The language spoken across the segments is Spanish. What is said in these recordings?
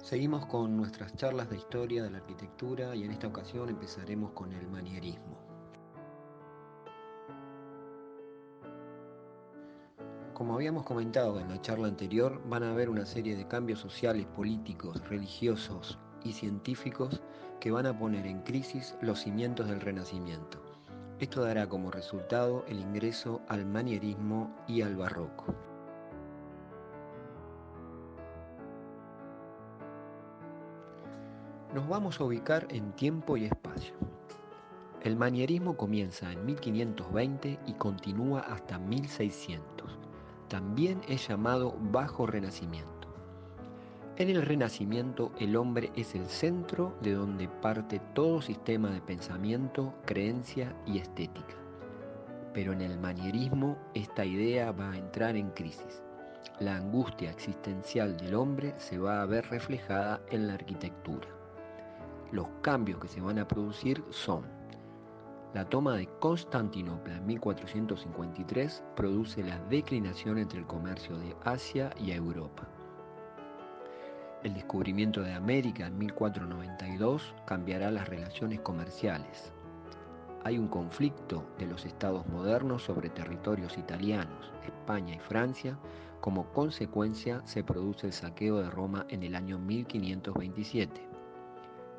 Seguimos con nuestras charlas de historia de la arquitectura y en esta ocasión empezaremos con el manierismo. Como habíamos comentado en la charla anterior, van a haber una serie de cambios sociales, políticos, religiosos y científicos que van a poner en crisis los cimientos del Renacimiento. Esto dará como resultado el ingreso al manierismo y al barroco. Nos vamos a ubicar en tiempo y espacio. El manierismo comienza en 1520 y continúa hasta 1600. También es llamado Bajo Renacimiento. En el Renacimiento el hombre es el centro de donde parte todo sistema de pensamiento, creencia y estética. Pero en el manierismo esta idea va a entrar en crisis. La angustia existencial del hombre se va a ver reflejada en la arquitectura. Los cambios que se van a producir son: la toma de Constantinopla en 1453 produce la declinación entre el comercio de Asia y Europa. El descubrimiento de América en 1492 cambiará las relaciones comerciales. Hay un conflicto de los estados modernos sobre territorios italianos, España y Francia. Como consecuencia se produce el saqueo de Roma en el año 1527.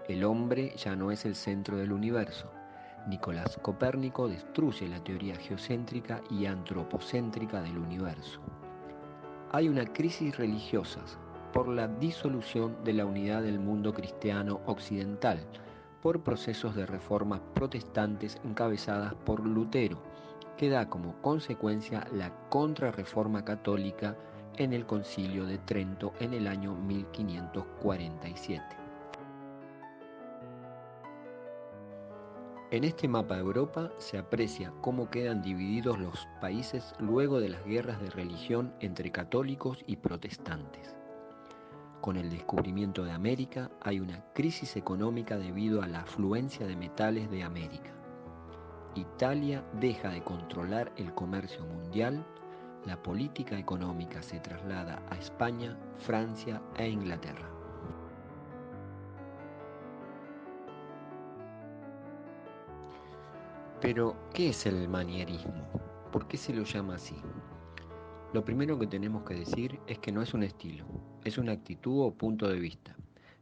El hombre ya no es el centro del universo. Nicolás Copérnico destruye la teoría geocéntrica y antropocéntrica del universo. Hay una crisis religiosa por la disolución de la unidad del mundo cristiano occidental, por procesos de reformas protestantes encabezadas por Lutero, que da como consecuencia la contrarreforma católica en el Concilio de Trento en el año 1547. En este mapa de Europa se aprecia cómo quedan divididos los países luego de las guerras de religión entre católicos y protestantes. Con el descubrimiento de América hay una crisis económica debido a la afluencia de metales de América. Italia deja de controlar el comercio mundial, la política económica se traslada a España, Francia e Inglaterra. Pero, ¿qué es el manierismo? ¿Por qué se lo llama así? Lo primero que tenemos que decir es que no es un estilo, es una actitud o punto de vista.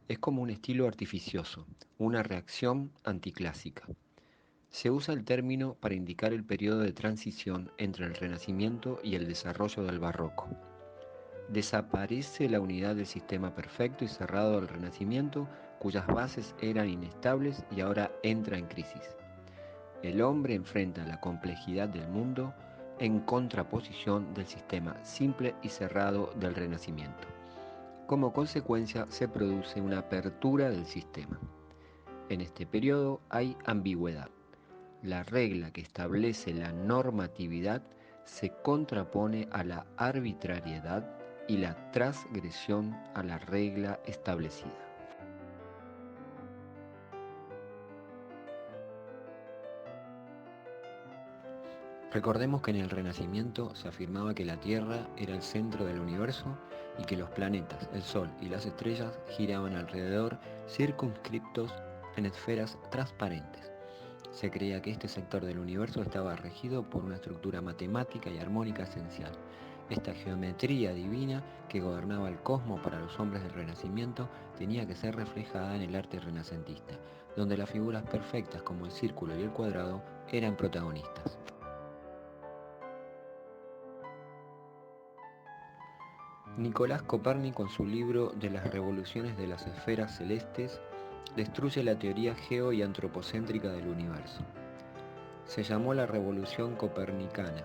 Es como un estilo artificioso, una reacción anticlásica. Se usa el término para indicar el periodo de transición entre el Renacimiento y el desarrollo del Barroco. Desaparece la unidad del sistema perfecto y cerrado del Renacimiento, cuyas bases eran inestables y ahora entra en crisis. El hombre enfrenta la complejidad del mundo en contraposición del sistema simple y cerrado del Renacimiento. Como consecuencia se produce una apertura del sistema. En este periodo hay ambigüedad. La regla que establece la normatividad se contrapone a la arbitrariedad y la transgresión a la regla establecida. Recordemos que en el Renacimiento se afirmaba que la Tierra era el centro del universo y que los planetas, el Sol y las estrellas giraban alrededor, circunscriptos en esferas transparentes. Se creía que este sector del universo estaba regido por una estructura matemática y armónica esencial. Esta geometría divina que gobernaba el cosmos para los hombres del Renacimiento tenía que ser reflejada en el arte renacentista, donde las figuras perfectas como el círculo y el cuadrado eran protagonistas. Nicolás Copérnico, en su libro de las revoluciones de las esferas celestes, destruye la teoría geo y antropocéntrica del universo. Se llamó la Revolución Copernicana,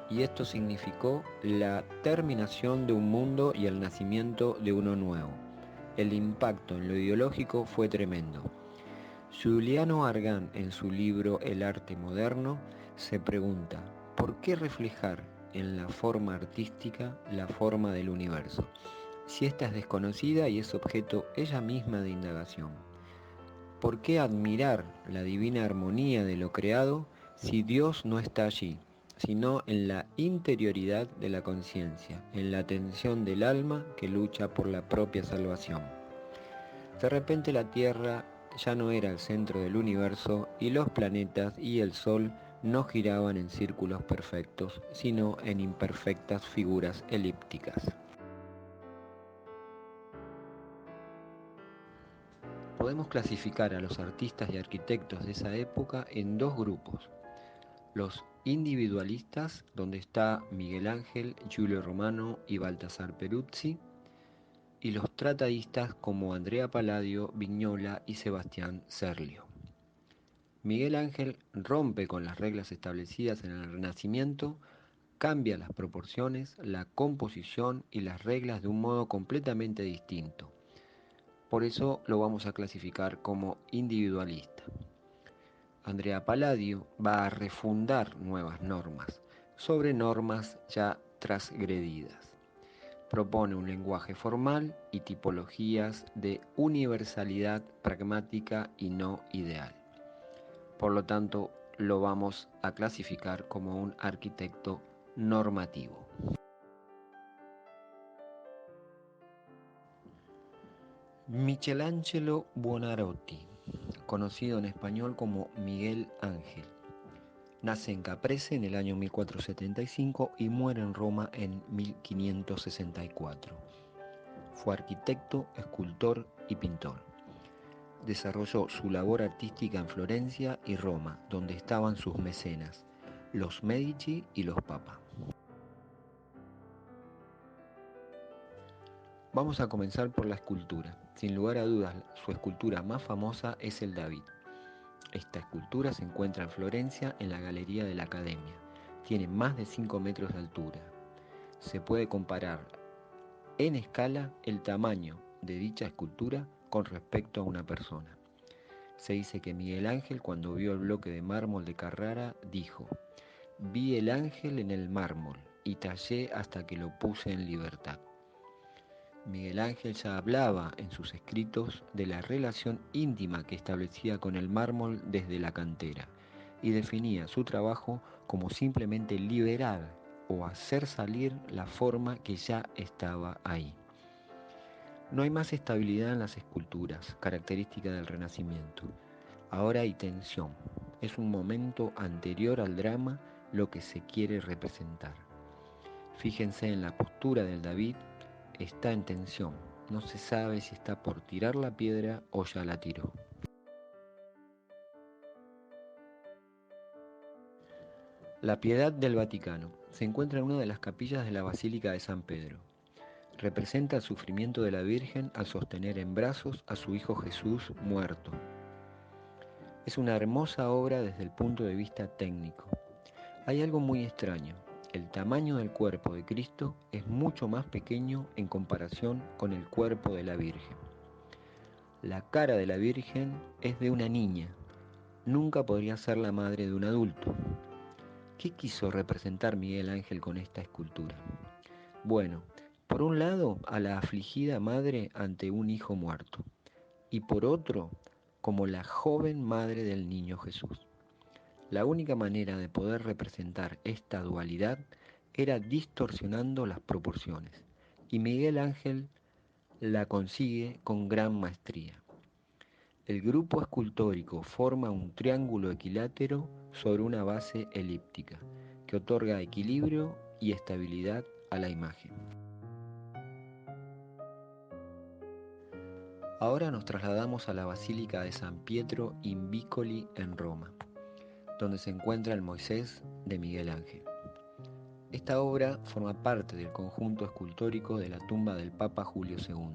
y esto significó la terminación de un mundo y el nacimiento de uno nuevo. El impacto en lo ideológico fue tremendo. Giuliano Argan, en su libro El arte moderno, se pregunta: ¿por qué reflejar en la forma artística la forma del universo, si ésta es desconocida y es objeto ella misma de indagación? ¿Por qué admirar la divina armonía de lo creado si Dios no está allí, sino en la interioridad de la conciencia, en la tensión del alma que lucha por la propia salvación? De repente la Tierra ya no era el centro del universo y los planetas y el Sol no giraban en círculos perfectos, sino en imperfectas figuras elípticas. Podemos clasificar a los artistas y arquitectos de esa época en dos grupos: los individualistas, donde está Miguel Ángel, Giulio Romano y Baltasar Peruzzi, y los tratadistas como Andrea Palladio, Vignola y Sebastián Serlio. Miguel Ángel rompe con las reglas establecidas en el Renacimiento, cambia las proporciones, la composición y las reglas de un modo completamente distinto. Por eso lo vamos a clasificar como individualista. Andrea Palladio va a refundar nuevas normas sobre normas ya transgredidas. Propone un lenguaje formal y tipologías de universalidad pragmática y no ideal. Por lo tanto, lo vamos a clasificar como un arquitecto normativo. Michelangelo Buonarroti, conocido en español como Miguel Ángel, nace en Caprese en el año 1475 y muere en Roma en 1564. Fue arquitecto, escultor y pintor. Desarrolló su labor artística en Florencia y Roma, donde estaban sus mecenas, los Medici y los Papa. Vamos a comenzar por la escultura. Sin lugar a dudas, su escultura más famosa es el David. Esta escultura se encuentra en Florencia en la Galería de la Academia. Tiene más de 5 metros de altura. Se puede comparar en escala el tamaño de dicha escultura con respecto a una persona. Se dice que Miguel Ángel, cuando vio el bloque de mármol de Carrara, dijo: «Vi el ángel en el mármol y tallé hasta que lo puse en libertad». Miguel Ángel ya hablaba en sus escritos de la relación íntima que establecía con el mármol desde la cantera y definía su trabajo como simplemente liberar o hacer salir la forma que ya estaba ahí. No hay más estabilidad en las esculturas, característica del Renacimiento. Ahora hay tensión. Es un momento anterior al drama lo que se quiere representar. Fíjense en la postura del David. Está en tensión, no se sabe si está por tirar la piedra o ya la tiró. La Piedad del Vaticano se encuentra en una de las capillas de la Basílica de San Pedro. Representa el sufrimiento de la Virgen al sostener en brazos a su Hijo Jesús muerto. Es una hermosa obra desde el punto de vista técnico. Hay algo muy extraño. El tamaño del cuerpo de Cristo es mucho más pequeño en comparación con el cuerpo de la Virgen. La cara de la Virgen es de una niña. Nunca podría ser la madre de un adulto. ¿Qué quiso representar Miguel Ángel con esta escultura? Bueno, por un lado, a la afligida madre ante un hijo muerto, y por otro, como la joven madre del niño Jesús. La única manera de poder representar esta dualidad era distorsionando las proporciones, y Miguel Ángel la consigue con gran maestría. El grupo escultórico forma un triángulo equilátero sobre una base elíptica, que otorga equilibrio y estabilidad a la imagen. Ahora nos trasladamos a la Basílica de San Pietro in Vicoli en Roma, donde se encuentra el Moisés de Miguel Ángel. Esta obra forma parte del conjunto escultórico de la tumba del Papa Julio II.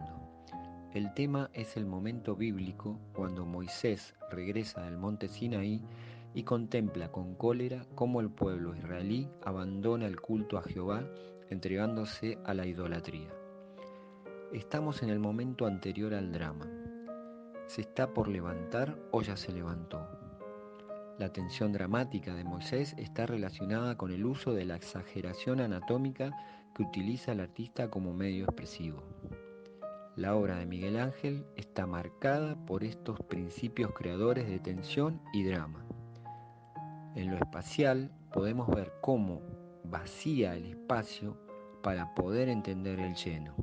El tema es el momento bíblico cuando Moisés regresa del monte Sinaí y contempla con cólera cómo el pueblo israelí abandona el culto a Jehová, entregándose a la idolatría. Estamos en el momento anterior al drama. ¿Se está por levantar o ya se levantó? La tensión dramática de Moisés está relacionada con el uso de la exageración anatómica que utiliza el artista como medio expresivo. La obra de Miguel Ángel está marcada por estos principios creadores de tensión y drama. En lo espacial podemos ver cómo vacía el espacio para poder entender el lleno.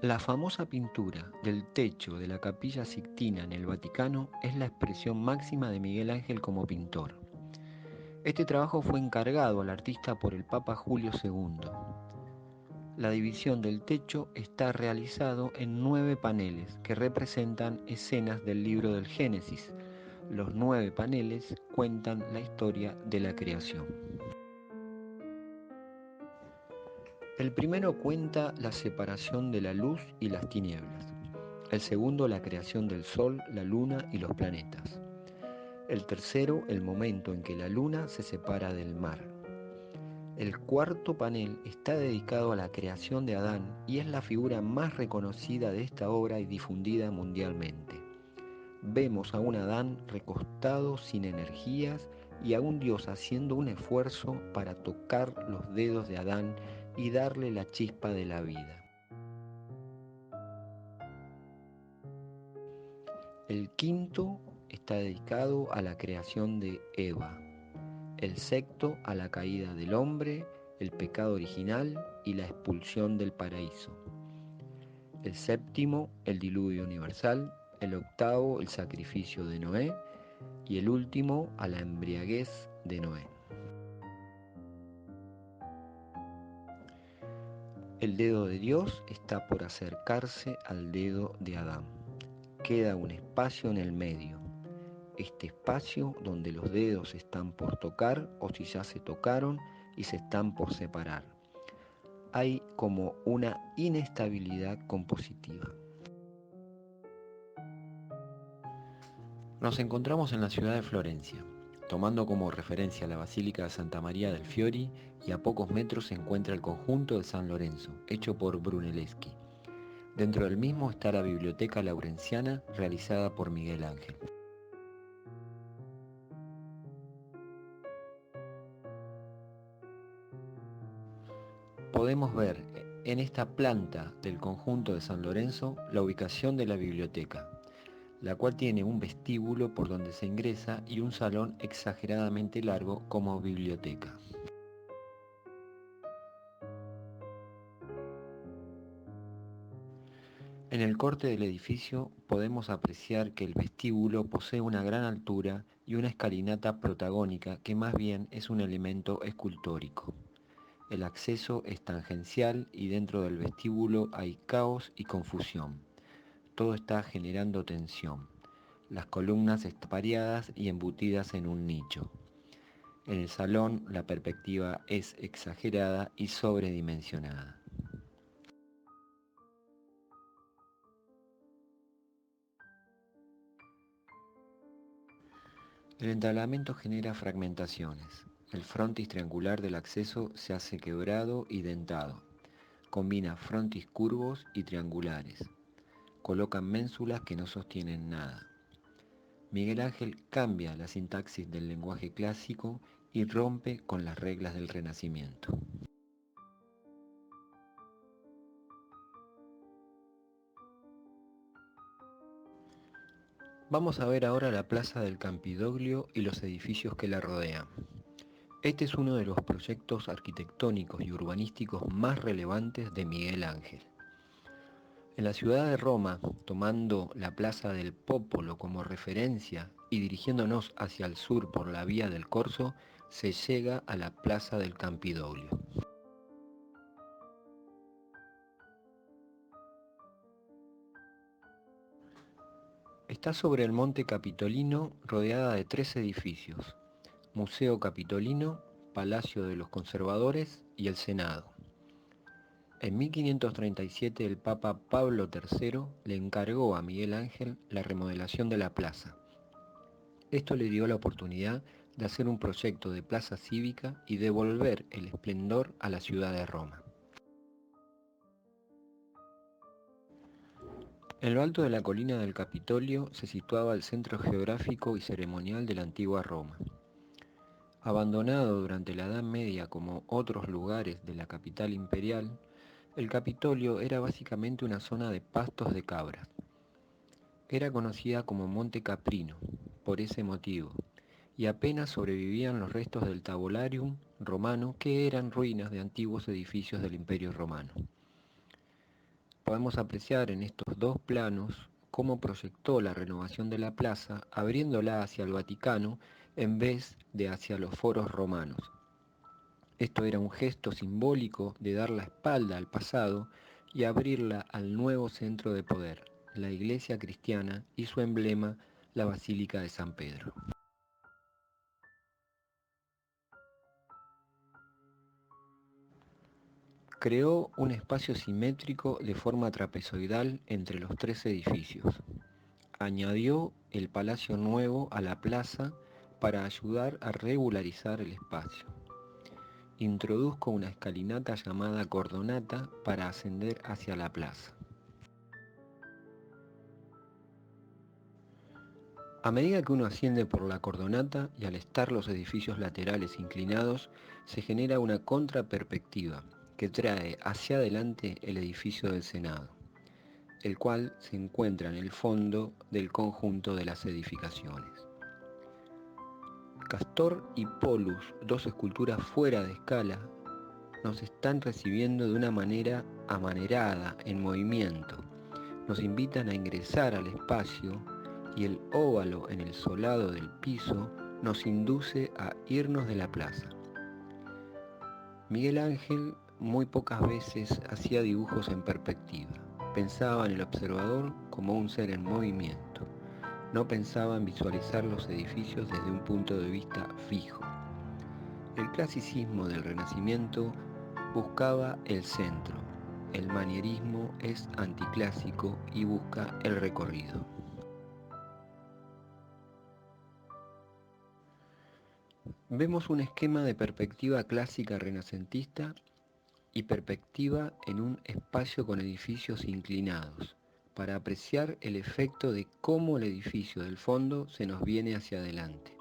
La famosa pintura del techo de la Capilla Sixtina en el Vaticano es la expresión máxima de Miguel Ángel como pintor. Este trabajo fue encargado al artista por el Papa Julio II. La división del techo está realizado en 9 paneles que representan escenas del libro del Génesis. Los 9 paneles cuentan la historia de la creación. El primero cuenta la separación de la luz y las tinieblas. El segundo, la creación del sol, la luna y los planetas. El tercero, el momento en que la luna se separa del mar. El cuarto panel está dedicado a la creación de Adán y es la figura más reconocida de esta obra y difundida mundialmente. Vemos a un Adán recostado sin energías y a un Dios haciendo un esfuerzo para tocar los dedos de Adán y darle la chispa de la vida. El quinto está dedicado a la creación de Eva. El sexto a la caída del hombre, el pecado original y la expulsión del paraíso. El séptimo, el diluvio universal. El octavo, el sacrificio de Noé. Y el último, a la embriaguez de Noé. El dedo de Dios está por acercarse al dedo de Adán. Queda un espacio en el medio. Este espacio donde los dedos están por tocar o si ya se tocaron y se están por separar. Hay como una inestabilidad compositiva. Nos encontramos en la ciudad de Florencia, tomando como referencia la Basílica de Santa María del Fiori, y a pocos metros se encuentra el conjunto de San Lorenzo, hecho por Brunelleschi. Dentro del mismo está la Biblioteca Laurenciana, realizada por Miguel Ángel. Podemos ver en esta planta del conjunto de San Lorenzo la ubicación de la biblioteca, la cual tiene un vestíbulo por donde se ingresa y un salón exageradamente largo como biblioteca. En el corte del edificio podemos apreciar que el vestíbulo posee una gran altura y una escalinata protagónica que más bien es un elemento escultórico. El acceso es tangencial y dentro del vestíbulo hay caos y confusión. Todo está generando tensión. Las columnas están pareadas y embutidas en un nicho. En el salón la perspectiva es exagerada y sobredimensionada. El entablamiento genera fragmentaciones. El frontis triangular del acceso se hace quebrado y dentado. Combina frontis curvos y triangulares. Colocan ménsulas que no sostienen nada. Miguel Ángel cambia la sintaxis del lenguaje clásico y rompe con las reglas del Renacimiento. Vamos a ver ahora la Plaza del Campidoglio y los edificios que la rodean. Este es uno de los proyectos arquitectónicos y urbanísticos más relevantes de Miguel Ángel. En la ciudad de Roma, tomando la Plaza del Popolo como referencia y dirigiéndonos hacia el sur por la vía del Corso, se llega a la Plaza del Campidoglio. Está sobre el Monte Capitolino, rodeada de 3 edificios: Museo Capitolino, Palacio de los Conservadores y el Senado. En 1537 el Papa Pablo III le encargó a Miguel Ángel la remodelación de la plaza. Esto le dio la oportunidad de hacer un proyecto de plaza cívica y devolver el esplendor a la ciudad de Roma. En lo alto de la colina del Capitolio se situaba el centro geográfico y ceremonial de la antigua Roma. Abandonado durante la Edad Media como otros lugares de la capital imperial, el Capitolio era básicamente una zona de pastos de cabras. Era conocida como Monte Caprino, por ese motivo, y apenas sobrevivían los restos del Tabularium romano, que eran ruinas de antiguos edificios del Imperio Romano. podemos apreciar en estos dos planos cómo proyectó la renovación de la plaza abriéndola hacia el Vaticano en vez de hacia los foros romanos. Esto era un gesto simbólico de dar la espalda al pasado y abrirla al nuevo centro de poder, la Iglesia cristiana y su emblema, la Basílica de San Pedro. Creó un espacio simétrico de forma trapezoidal entre los tres edificios. Añadió el Palacio Nuevo a la plaza para ayudar a regularizar el espacio. Introduzco una escalinata llamada cordonata para ascender hacia la plaza. A medida que uno asciende por la cordonata y al estar los edificios laterales inclinados, se genera una contraperspectiva que trae hacia adelante el edificio del Senado, el cual se encuentra en el fondo del conjunto de las edificaciones. Castor y Polus, dos esculturas fuera de escala, nos están recibiendo de una manera amanerada, en movimiento. Nos invitan a ingresar al espacio y el óvalo en el solado del piso nos induce a irnos de la plaza. Miguel Ángel muy pocas veces hacía dibujos en perspectiva. Pensaba en el observador como un ser en movimiento. No pensaba en visualizar los edificios desde un punto de vista fijo. El clasicismo del Renacimiento buscaba el centro. El manierismo es anticlásico y busca el recorrido. Vemos un esquema de perspectiva clásica renacentista y perspectiva en un espacio con edificios inclinados, para apreciar el efecto de cómo el edificio del fondo se nos viene hacia adelante.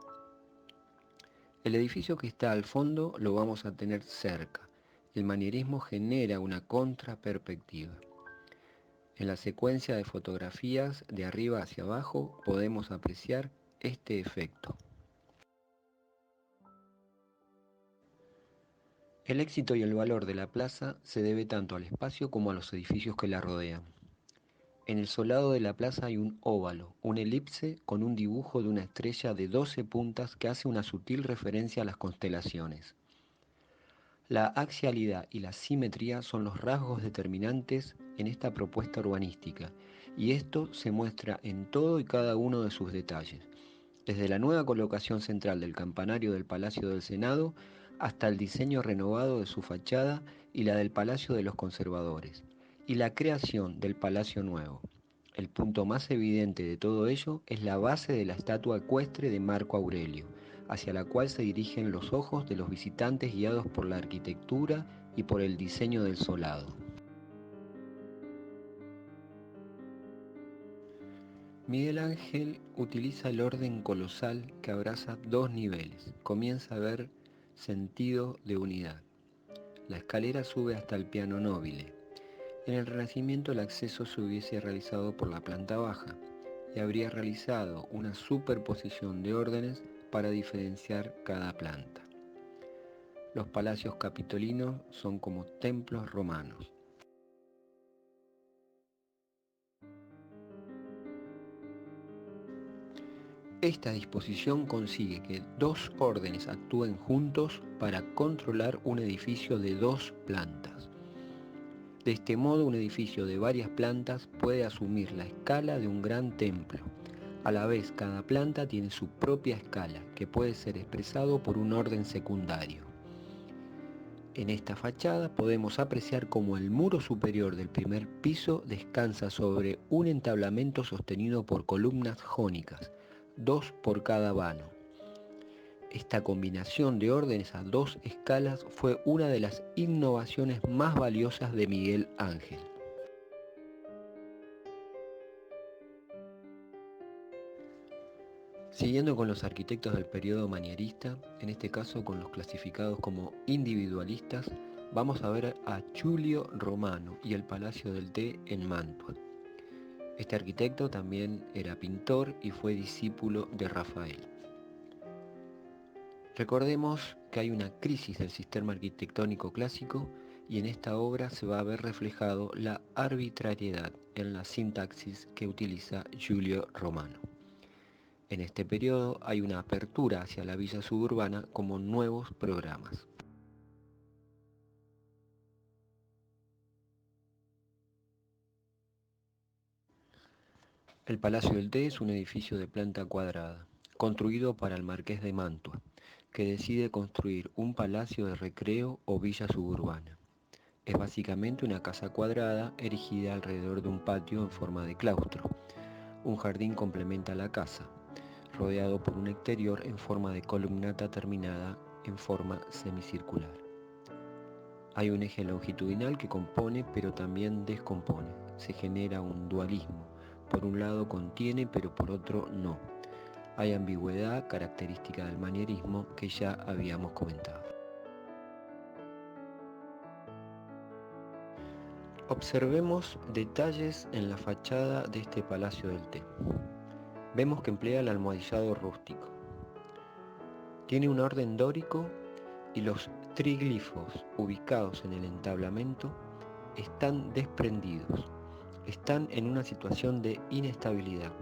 El edificio que está al fondo lo vamos a tener cerca. El manierismo genera una contraperspectiva. En la secuencia de fotografías de arriba hacia abajo podemos apreciar este efecto. El éxito y el valor de la plaza se debe tanto al espacio como a los edificios que la rodean. En el solado de la plaza hay un óvalo, un elipse con un dibujo de una estrella de 12 puntas que hace una sutil referencia a las constelaciones. La axialidad y la simetría son los rasgos determinantes en esta propuesta urbanística, y esto se muestra en todo y cada uno de sus detalles, desde la nueva colocación central del campanario del Palacio del Senado hasta el diseño renovado de su fachada y la del Palacio de los Conservadores, y la creación del Palacio Nuevo. El punto más evidente de todo ello es la base de la estatua ecuestre de Marco Aurelio, hacia la cual se dirigen los ojos de los visitantes guiados por la arquitectura y por el diseño del solado. Miguel Ángel utiliza el orden colosal que abraza dos niveles. Comienza a ver sentido de unidad. La escalera sube hasta el piano nobile. En el Renacimiento el acceso se hubiese realizado por la planta baja y habría realizado una superposición de órdenes para diferenciar cada planta. Los palacios capitolinos son como templos romanos. Esta disposición consigue que dos órdenes actúen juntos para controlar un edificio de dos plantas. De este modo, un edificio de varias plantas puede asumir la escala de un gran templo. A la vez, cada planta tiene su propia escala, que puede ser expresado por un orden secundario. En esta fachada podemos apreciar cómo el muro superior del primer piso descansa sobre un entablamento sostenido por columnas jónicas, 2 por cada vano. Esta combinación de órdenes a dos escalas fue una de las innovaciones más valiosas de Miguel Ángel. Siguiendo con los arquitectos del periodo manierista, en este caso con los clasificados como individualistas, vamos a ver a Giulio Romano y el Palacio del Té en Mantua. Este arquitecto también era pintor y fue discípulo de Rafael. Recordemos que hay una crisis del sistema arquitectónico clásico y en esta obra se va a ver reflejado la arbitrariedad en la sintaxis que utiliza Giulio Romano. En este periodo hay una apertura hacia la villa suburbana como nuevos programas. El Palacio del Té es un edificio de planta cuadrada, construido para el marqués de Mantua, que decide construir un palacio de recreo o villa suburbana. Es básicamente una casa cuadrada erigida alrededor de un patio en forma de claustro. Un jardín complementa la casa, rodeado por un exterior en forma de columnata terminada en forma semicircular. Hay un eje longitudinal que compone pero también descompone. Se genera un dualismo. Por un lado contiene pero por otro no. Hay ambigüedad característica del manierismo que ya habíamos comentado. Observemos detalles en la fachada de este Palacio del Té. Vemos que emplea el almohadillado rústico. Tiene un orden dórico y los triglifos ubicados en el entablamento están desprendidos. Están en una situación de inestabilidad.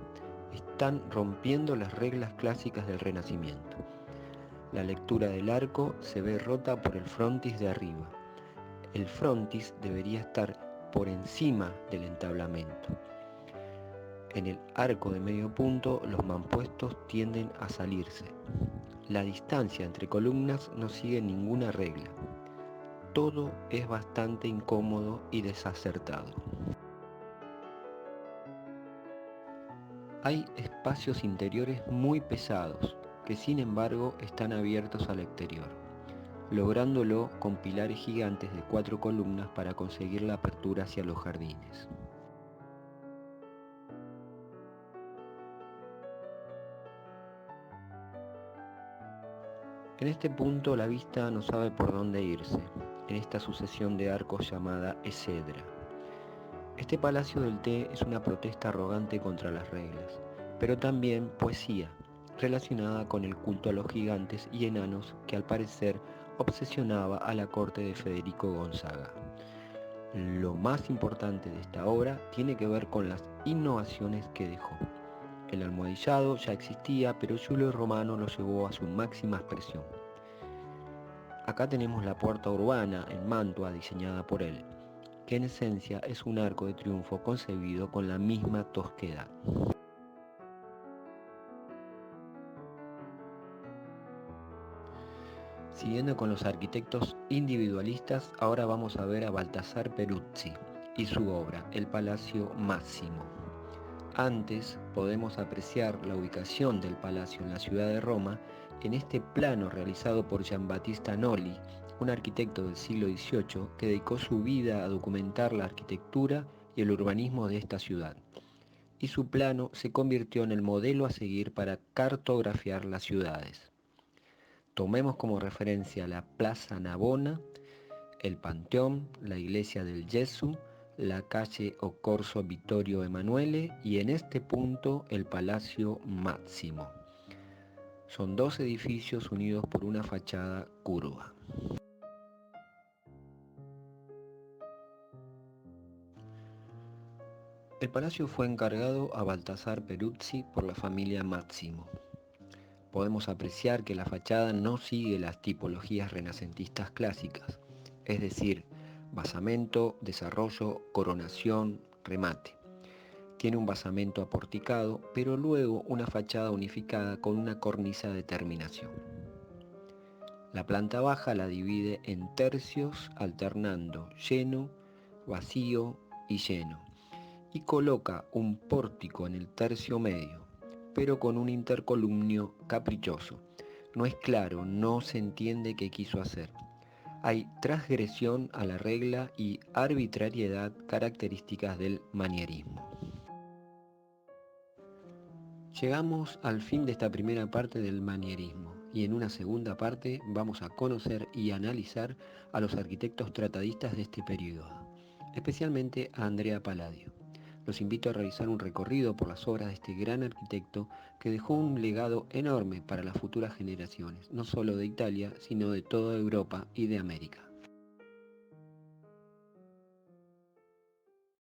Están rompiendo las reglas clásicas del Renacimiento. La lectura del arco se ve rota por el frontis de arriba. El frontis debería estar por encima del entablamento. En el arco de medio punto los mampuestos tienden a salirse. La distancia entre columnas no sigue ninguna regla. Todo es bastante incómodo y desacertado. Hay espacios interiores muy pesados que sin embargo están abiertos al exterior, lográndolo con pilares gigantes de 4 columnas para conseguir la apertura hacia los jardines. En este punto la vista no sabe por dónde irse, en esta sucesión de arcos llamada Excedra. Este Palacio del Té es una protesta arrogante contra las reglas, pero también poesía, relacionada con el culto a los gigantes y enanos que al parecer obsesionaba a la corte de Federico Gonzaga. Lo más importante de esta obra tiene que ver con las innovaciones que dejó. El almohadillado ya existía, pero Giulio Romano lo llevó a su máxima expresión. Acá tenemos la puerta urbana en Mantua diseñada por él, que en esencia es un arco de triunfo concebido con la misma tosquedad. Siguiendo con los arquitectos individualistas, ahora vamos a ver a Baltasar Peruzzi y su obra, el Palacio Máximo. Antes podemos apreciar la ubicación del palacio en la ciudad de Roma en este plano realizado por Giambattista Noli, un arquitecto del siglo XVIII que dedicó su vida a documentar la arquitectura y el urbanismo de esta ciudad. Y su plano se convirtió en el modelo a seguir para cartografiar las ciudades. Tomemos como referencia la Plaza Navona, el Panteón, la iglesia del Gesù, la calle o Corso Vittorio Emanuele y en este punto el Palacio Máximo. Son 2 edificios unidos por una fachada curva. El palacio fue encargado a Baltasar Peruzzi por la familia Máximo. Podemos apreciar que la fachada no sigue las tipologías renacentistas clásicas, es decir, basamento, desarrollo, coronación, remate. Tiene un basamento aporticado, pero luego una fachada unificada con una cornisa de terminación. La planta baja la divide en tercios alternando lleno, vacío y lleno, y coloca un pórtico en el tercio medio, pero con un intercolumnio caprichoso. No es claro, no se entiende qué quiso hacer. Hay transgresión a la regla y arbitrariedad características del manierismo. Llegamos al fin de esta primera parte del manierismo y en una segunda parte vamos a conocer y analizar a los arquitectos tratadistas de este periodo, especialmente a Andrea Palladio. Los invito a realizar un recorrido por las obras de este gran arquitecto que dejó un legado enorme para las futuras generaciones, no solo de Italia, sino de toda Europa y de América.